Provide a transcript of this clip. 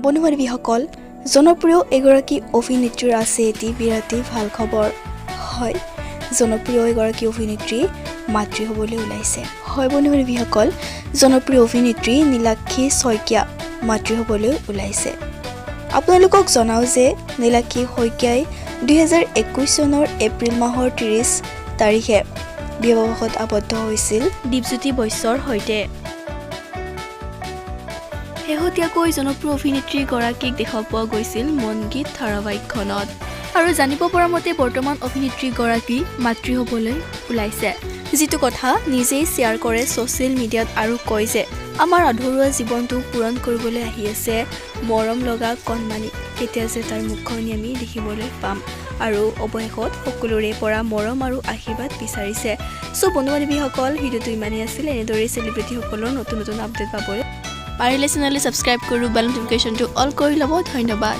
বন্ধু-বান্ধৱীসকল জনপ্ৰিয় এগৰাকী অভিনেত্ৰীৰ আছে এটি বিৰাটেই ভাল খবৰ হয় জনপ্ৰিয় এগৰাকী অভিনেত্ৰী মাতৃ হ'বলৈ ওলাইছে হয় বন্ধু-বান্ধৱীসকল জনপ্ৰিয় অভিনেত্ৰী নীলাক্ষী শইকীয়া মাতৃ হ'বলৈ ওলাইছে আপোনালোকক জনাও যে নীলাক্ষী শইকীয়াই 2021 চনৰ এপ্ৰিল মাহৰ 30 তাৰিখে বিবাহত আবদ্ধ হৈছিল দীপজ্যোতি বৈশ্যৰ সৈতে শেহতীয়াকৈ জনপ্ৰিয় অভিনেত্ৰী গৰাকীক দেখা পোৱা গৈছিল মন গীত ধাৰাবাহিকখনত আৰু জানিব পৰা মতে বৰ্তমান অভিনেত্ৰী গৰাকী মাতৃ হ'বলৈ ওলাইছে যিটো কথা নিজেই শ্বেয়াৰ কৰে ছ'চিয়েল মিডিয়াত আৰু কয় যে আমাৰ আধৰুৱা জীৱনটো পূৰণ কৰিবলৈ আহি আছে মৰম লগা কণমানি কেতিয়া যে তাৰ মুখনি আমি দেখিবলৈ পাম আৰু অৱশেষত সকলোৰে পৰা মৰম আৰু আশীৰ্বাদ বিচাৰিছে সো বন্ধু-বান্ধৱীসকল ভিডিঅ'টো ইমানেই আছিল এনেদৰে চেলিব্ৰিটিসকলৰ নতুন নতুন আপডেট পাবলৈ পাৰিলে চেনেলটো ছাবস্ক্ৰাইব কৰি বেল নটিফিকেশ্যনটো অল কৰি ল'ব ধন্যবাদ